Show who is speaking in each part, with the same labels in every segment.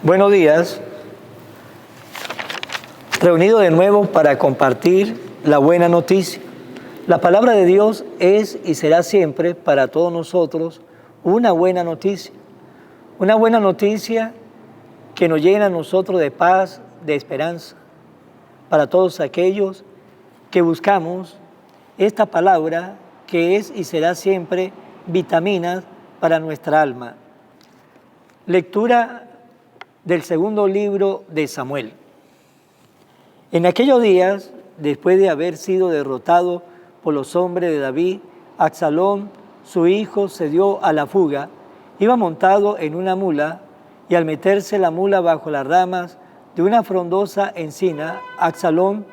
Speaker 1: Buenos días, reunido de nuevo para compartir la buena noticia. La palabra de Dios es y será siempre para todos nosotros una buena noticia que nos llena a nosotros de paz, de esperanza, para todos aquellos que buscamos esta palabra que es y será siempre vitaminas para nuestra alma. Lectura del segundo libro de Samuel. En aquellos días, después de haber sido derrotado por los hombres de David, Absalón, su hijo, se dio a la fuga. Iba montado en una mula, y al meterse la mula bajo las ramas de una frondosa encina, Absalón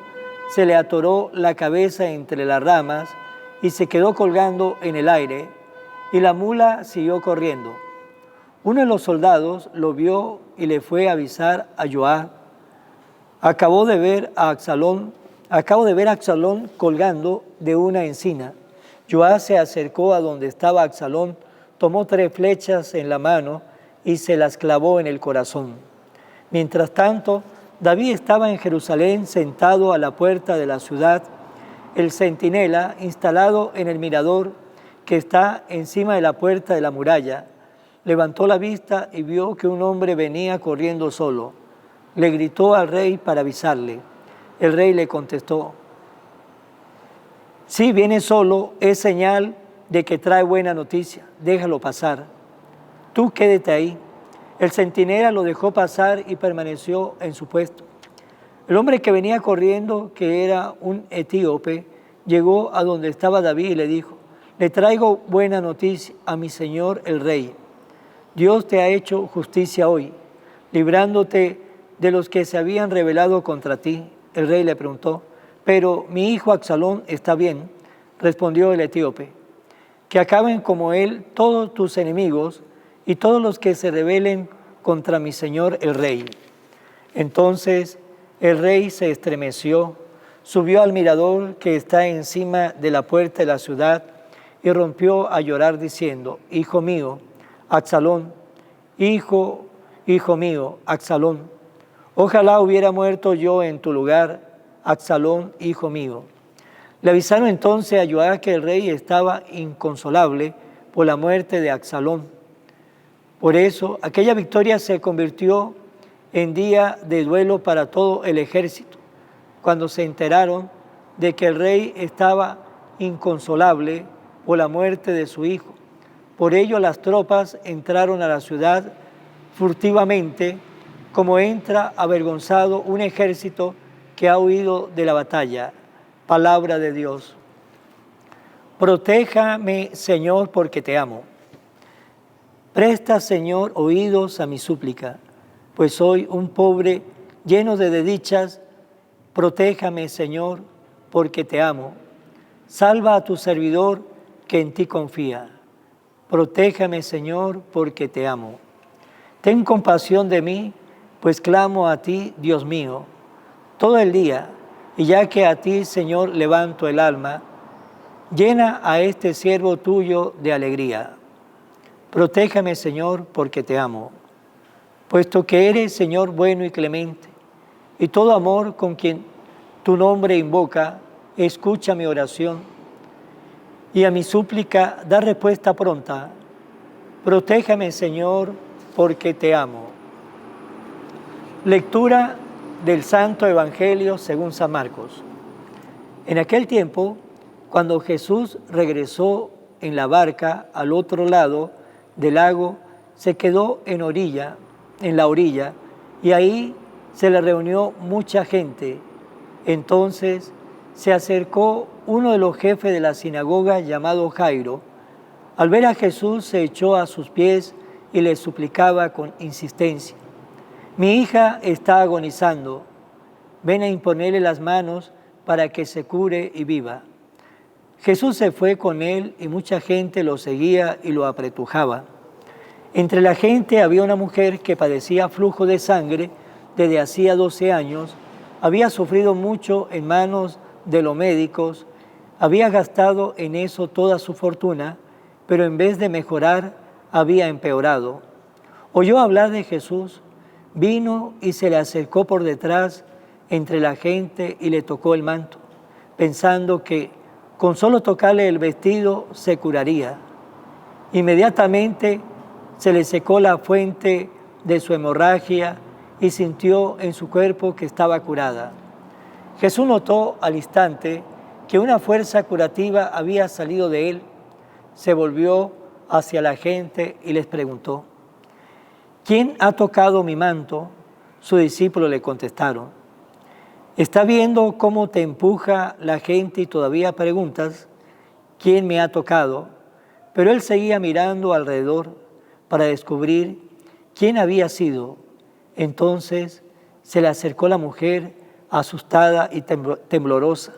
Speaker 1: se le atoró la cabeza entre las ramas y se quedó colgando en el aire, y la mula siguió corriendo. Uno de los soldados lo vio y le fue a avisar a Joab. Acabo de ver a Absalón colgando de una encina. Joab se acercó a donde estaba Absalón, tomó 3 flechas en la mano y se las clavó en el corazón. Mientras tanto, David estaba en Jerusalén sentado a la puerta de la ciudad. El centinela, instalado en el mirador que está encima de la puerta de la muralla, levantó la vista y vio que un hombre venía corriendo solo. Le gritó al rey para avisarle. El rey le contestó: si viene solo, es señal de que trae buena noticia. Déjalo pasar. Tú quédate ahí. El centinela lo dejó pasar y permaneció en su puesto. El hombre que venía corriendo, que era un etíope, llegó a donde estaba David y le dijo: le traigo buena noticia a mi señor el rey. Dios te ha hecho justicia hoy, librándote de los que se habían rebelado contra ti. El rey le preguntó: pero mi hijo Absalón está bien. Respondió el etíope: que acaben como él todos tus enemigos y todos los que se rebelen contra mi señor el rey. Entonces el rey se estremeció, subió al mirador que está encima de la puerta de la ciudad y rompió a llorar diciendo: hijo mío, Absalón, hijo mío, Absalón, ojalá hubiera muerto yo en tu lugar, Absalón, hijo mío. Le avisaron entonces a Joab que el rey estaba inconsolable por la muerte de Absalón. Por eso, aquella victoria se convirtió en día de duelo para todo el ejército, cuando se enteraron de que el rey estaba inconsolable por la muerte de su hijo. Por ello las tropas entraron a la ciudad furtivamente, como entra avergonzado un ejército que ha huido de la batalla. Palabra de Dios. Protéjame, Señor, porque te amo. Presta, Señor, oídos a mi súplica, pues soy un pobre lleno de desdichas. Protéjame, Señor, porque te amo. Salva a tu servidor que en ti confía. Protéjame, Señor, porque te amo. Ten compasión de mí, pues clamo a ti, Dios mío, todo el día, y ya que a ti, Señor, levanto el alma, llena a este siervo tuyo de alegría. Protéjame, Señor, porque te amo, puesto que eres, Señor, bueno y clemente, y todo amor con quien tu nombre invoca, escucha mi oración, y a mi súplica da respuesta pronta. Protéjame, Señor, porque te amo. Lectura del Santo Evangelio según San Marcos. En aquel tiempo, cuando Jesús regresó en la barca al otro lado del lago, se quedó en la orilla, y ahí se le reunió mucha gente. Entonces se acercó uno de los jefes de la sinagoga llamado Jairo. Al ver a Jesús se echó a sus pies y le suplicaba con insistencia: mi hija está agonizando, ven a imponerle las manos para que se cure y viva. Jesús se fue con él y mucha gente lo seguía y lo apretujaba. Entre la gente había una mujer que padecía flujo de sangre desde hacía 12 años, había sufrido mucho en manos de los médicos, había gastado en eso toda su fortuna, pero en vez de mejorar, había empeorado. Oyó hablar de Jesús, Vino y se le acercó por detrás entre la gente y le tocó el manto, pensando que con solo tocarle el vestido se curaría. Inmediatamente se le secó la fuente de su hemorragia y sintió en su cuerpo que estaba curada. Jesús notó al instante que una fuerza curativa había salido de él. Se volvió hacia la gente y les preguntó: ¿quién ha tocado mi manto? Sus discípulos le contestaron: ¿está viendo cómo te empuja la gente y todavía preguntas quién me ha tocado? Pero él seguía mirando alrededor para descubrir quién había sido. Entonces se le acercó la mujer, asustada y temblorosa.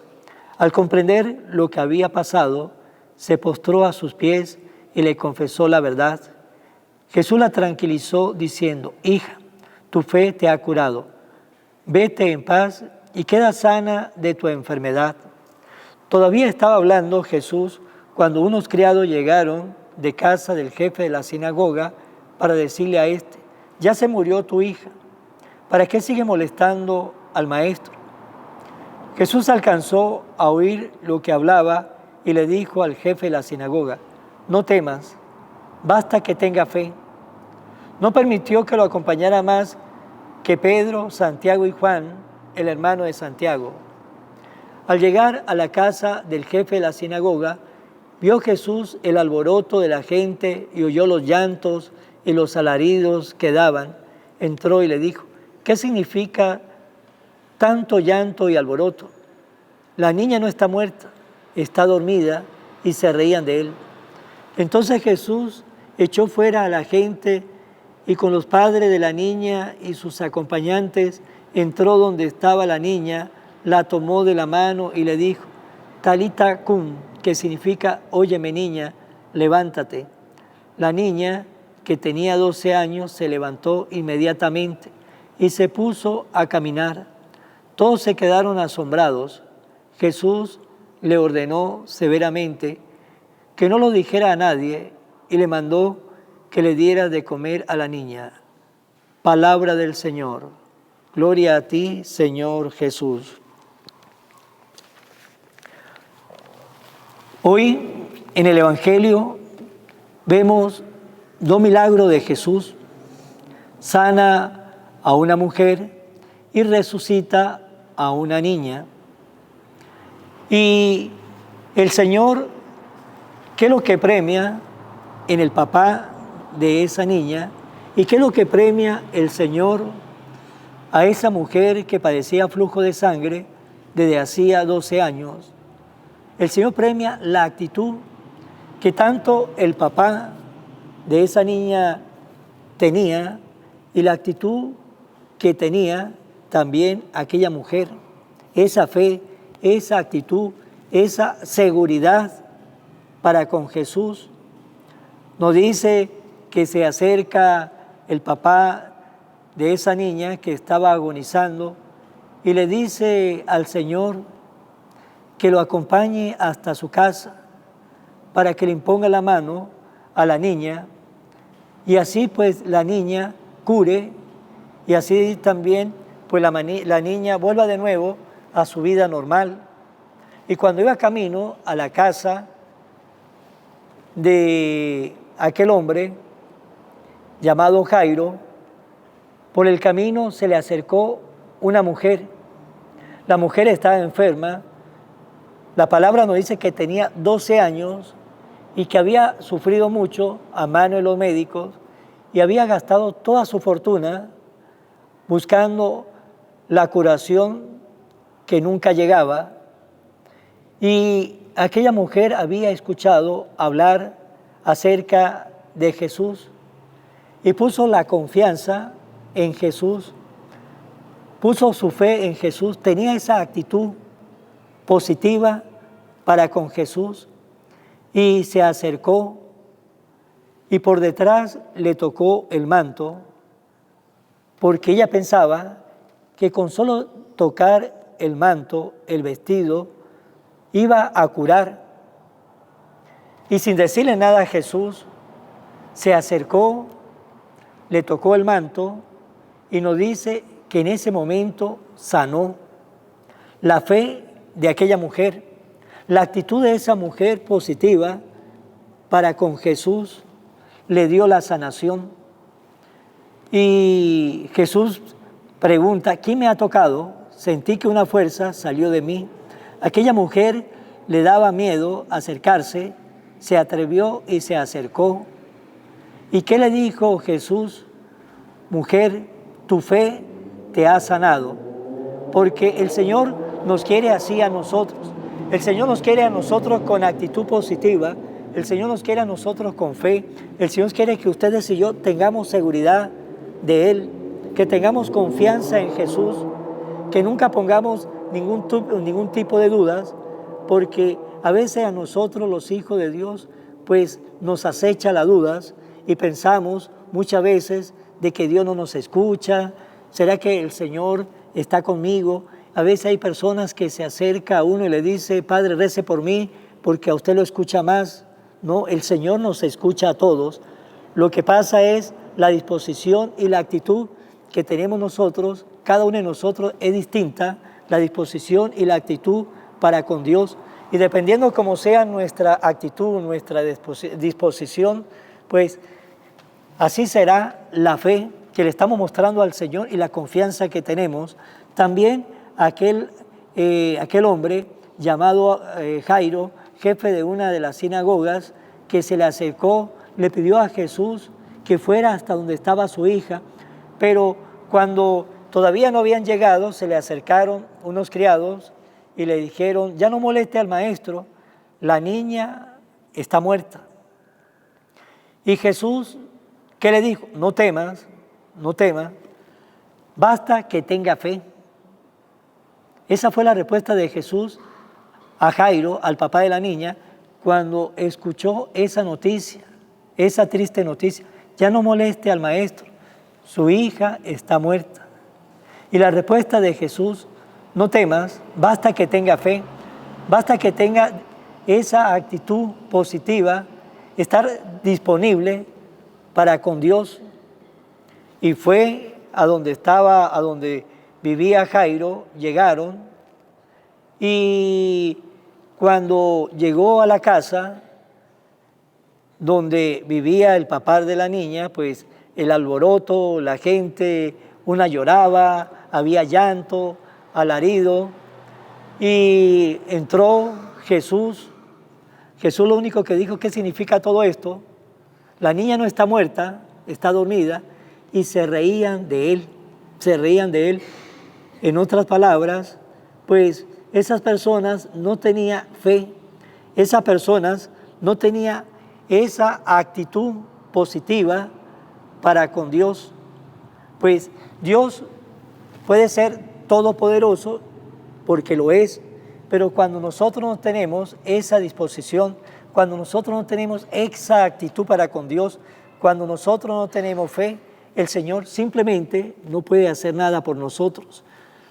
Speaker 1: Al comprender lo que había pasado, se postró a sus pies y le confesó la verdad. Jesús la tranquilizó diciendo: hija, tu fe te ha curado. Vete en paz y queda sana de tu enfermedad. Todavía estaba hablando Jesús cuando unos criados llegaron de casa del jefe de la sinagoga para decirle a éste: ya se murió tu hija, ¿para qué sigue molestando al maestro? Jesús alcanzó a oír lo que hablaba y le dijo al jefe de la sinagoga: no temas, basta que tenga fe. No permitió que lo acompañara más que Pedro, Santiago y Juan, el hermano de Santiago. Al llegar a la casa del jefe de la sinagoga, vio Jesús el alboroto de la gente y oyó los llantos y los alaridos que daban. Entró y le dijo: ¿qué significa tanto llanto y alboroto? La niña no está muerta, está dormida. Y se reían de él. Entonces Jesús echó fuera a la gente y con los padres de la niña y sus acompañantes entró donde estaba la niña, la tomó de la mano y le dijo: Talita cum, que significa óyeme niña, levántate. La niña, que tenía 12 años, se levantó inmediatamente y se puso a caminar. Todos se quedaron asombrados. Jesús le ordenó severamente que no lo dijera a nadie y le mandó que le diera de comer a la niña. Palabra del Señor. Gloria a ti, Señor Jesús. Hoy en el Evangelio vemos dos milagros de Jesús. Sana a una mujer y resucita a una niña. Y el Señor, ¿qué es lo que premia en el papá de esa niña? ¿Y qué es lo que premia el Señor a esa mujer que padecía flujo de sangre desde hacía 12 años? El Señor premia la actitud que tanto el papá de esa niña tenía y la actitud que tenía también aquella mujer. Esa fe, esa actitud, esa seguridad para con Jesús. Nos dice que se acerca el papá de esa niña que estaba agonizando y le dice al Señor que lo acompañe hasta su casa para que le imponga la mano a la niña y así pues la niña cure y así también pues la niña vuelva de nuevo a su vida normal. Y cuando iba camino a la casa de aquel hombre llamado Jairo, por el camino se le acercó una mujer. La mujer estaba enferma. La palabra nos dice que tenía 12 años y que había sufrido mucho a mano de los médicos y había gastado toda su fortuna buscando la curación que nunca llegaba. Y aquella mujer había escuchado hablar acerca de Jesús y puso la confianza en Jesús, puso su fe en Jesús, tenía esa actitud positiva para con Jesús y se acercó y por detrás le tocó el manto porque ella pensaba que con solo tocar el manto, el vestido, iba a curar. Y sin decirle nada a Jesús, se acercó, le tocó el manto y nos dice que en ese momento sanó. La fe de aquella mujer, la actitud de esa mujer positiva para con Jesús le dio la sanación. Y Jesús pregunta, ¿quién me ha tocado? Sentí que una fuerza salió de mí. Aquella mujer le daba miedo acercarse, se atrevió y se acercó. ¿Y qué le dijo Jesús? Mujer, tu fe te ha sanado. Porque el Señor nos quiere así a nosotros. El Señor nos quiere a nosotros con actitud positiva. El Señor nos quiere a nosotros con fe. El Señor quiere que ustedes y yo tengamos seguridad de Él, que tengamos confianza en Jesús, que nunca pongamos ningún tipo de dudas, porque a veces a nosotros los hijos de Dios pues nos acecha las dudas y pensamos muchas veces de que Dios no nos escucha. ¿Será que el Señor está conmigo? A veces hay personas que se acercan a uno y le dice, Padre, rece por mí, porque a usted lo escucha más. No, el Señor nos escucha a todos. Lo que pasa es la disposición y la actitud que tenemos nosotros. Cada uno de nosotros es distinta, la disposición y la actitud para con Dios. Y dependiendo cómo sea nuestra actitud, nuestra disposición, pues así será la fe que le estamos mostrando al Señor y la confianza que tenemos. También aquel hombre llamado Jairo, jefe de una de las sinagogas, que se le acercó, le pidió a Jesús que fuera hasta donde estaba su hija, pero cuando todavía no habían llegado, se le acercaron unos criados y le dijeron, ya no moleste al maestro, la niña está muerta. Y Jesús, ¿qué le dijo? No temas, basta que tenga fe. Esa fue la respuesta de Jesús a Jairo, al papá de la niña, cuando escuchó esa noticia, esa triste noticia. Ya no moleste al maestro, su hija está muerta. Y la respuesta de Jesús, no temas, basta que tenga fe, basta que tenga esa actitud positiva, estar disponible para con Dios. Y fue a donde vivía Jairo, llegaron, y cuando llegó a la casa donde vivía el papá de la niña, pues el alboroto, la gente, una lloraba, había llanto, alarido, y entró Jesús. Jesús lo único que dijo, ¿qué significa todo esto? La niña no está muerta, está dormida, y se reían de él. En otras palabras, pues esas personas no tenían fe, esas personas no tenían esa actitud positiva para con Dios. Pues Dios puede ser todopoderoso, porque lo es, pero cuando nosotros no tenemos esa disposición, cuando nosotros no tenemos esa actitud para con Dios, cuando nosotros no tenemos fe, el Señor simplemente no puede hacer nada por nosotros.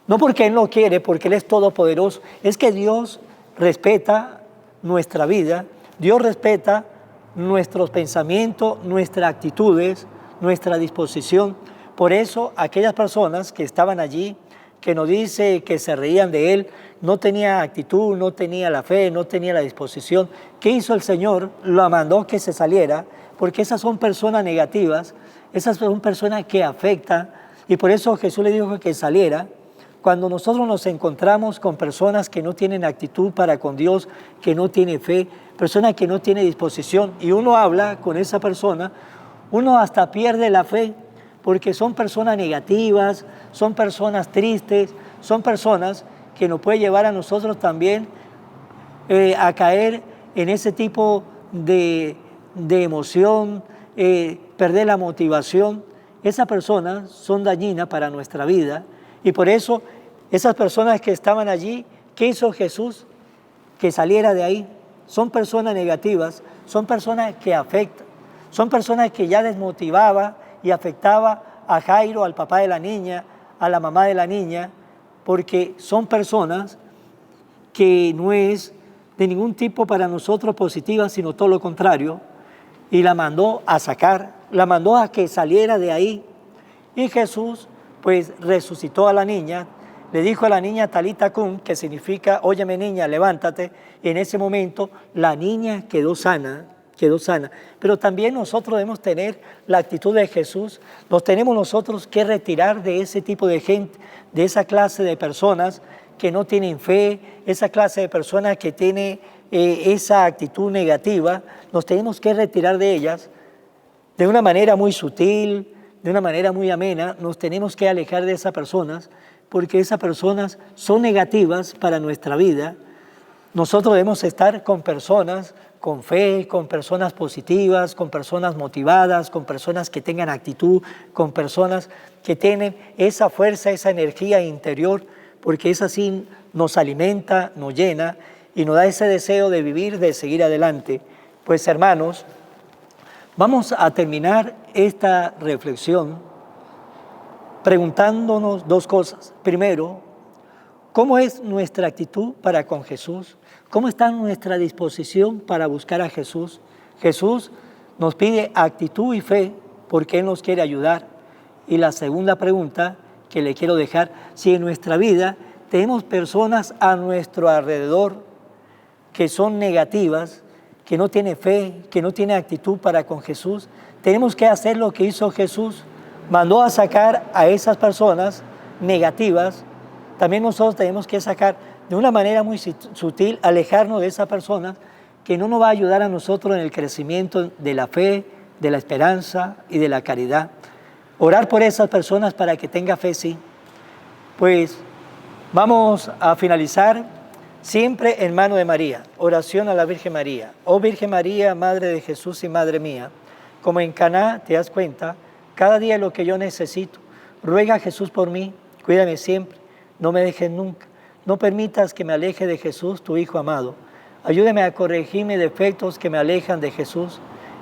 Speaker 1: No porque Él no quiere, porque Él es todopoderoso. Es que Dios respeta nuestra vida, Dios respeta nuestros pensamientos, nuestras actitudes, nuestra disposición. Por eso aquellas personas que estaban allí, que nos dice que se reían de Él, no tenía actitud, no tenía la fe, no tenía la disposición. ¿Qué hizo el Señor? Lo mandó que se saliera, porque esas son personas negativas, esas son personas que afectan, y por eso Jesús le dijo que saliera. Cuando nosotros nos encontramos con personas que no tienen actitud para con Dios, que no tienen fe, personas que no tienen disposición, y uno habla con esa persona, uno hasta pierde la fe, porque son personas negativas, son personas tristes, son personas que nos puede llevar a nosotros también a caer en ese tipo de emoción, perder la motivación. Esas personas son dañinas para nuestra vida, y por eso esas personas que estaban allí, ¿qué hizo Jesús? Que saliera de ahí. Son personas negativas, son personas que afectan, son personas que ya desmotivaba y afectaba a Jairo, al papá de la niña, a la mamá de la niña, porque son personas que no es de ningún tipo para nosotros positiva, sino todo lo contrario, y la mandó a sacar, la mandó a que saliera de ahí. Y Jesús pues resucitó a la niña, le dijo a la niña Talita Cum, que significa, óyeme niña, levántate, y en ese momento la niña quedó sana. Pero también nosotros debemos tener la actitud de Jesús, nos tenemos nosotros que retirar de ese tipo de gente, de esa clase de personas que no tienen fe, esa clase de personas que tiene esa actitud negativa, nos tenemos que retirar de ellas de una manera muy sutil, de una manera muy amena, nos tenemos que alejar de esas personas, porque esas personas son negativas para nuestra vida. Nosotros debemos estar con personas con fe, con personas positivas, con personas motivadas, con personas que tengan actitud, con personas que tienen esa fuerza, esa energía interior, porque es así, nos alimenta, nos llena y nos da ese deseo de vivir, de seguir adelante. Pues hermanos, vamos a terminar esta reflexión preguntándonos dos cosas. Primero, ¿cómo es nuestra actitud para con Jesús? ¿Cómo está nuestra disposición para buscar a Jesús? Jesús nos pide actitud y fe porque Él nos quiere ayudar. Y la segunda pregunta que le quiero dejar, si en nuestra vida tenemos personas a nuestro alrededor que son negativas, que no tienen fe, que no tienen actitud para con Jesús, tenemos que hacer lo que hizo Jesús. Mandó a sacar a esas personas negativas. También nosotros tenemos que sacar de una manera muy sutil, alejarnos de esa persona que no nos va a ayudar a nosotros en el crecimiento de la fe, de la esperanza y de la caridad. Orar por esas personas para que tenga fe, sí. Pues vamos a finalizar siempre en mano de María. Oración a la Virgen María. Oh Virgen María, Madre de Jesús y Madre mía, como en Caná te das cuenta, cada día lo que yo necesito. Ruega a Jesús por mí, cuídame siempre, no me dejes nunca. No permitas que me aleje de Jesús, tu Hijo amado. Ayúdame a corregir mis defectos que me alejan de Jesús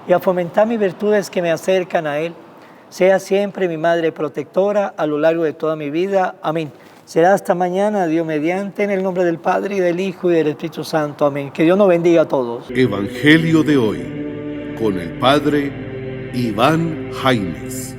Speaker 1: y a fomentar mis virtudes que me acercan a Él. Sea siempre mi Madre protectora a lo largo de toda mi vida. Amén. Será hasta mañana, Dios mediante, en el nombre del Padre, y del Hijo, y del Espíritu Santo. Amén. Que Dios nos bendiga a todos.
Speaker 2: Evangelio de hoy, con el Padre Iván Jaimes.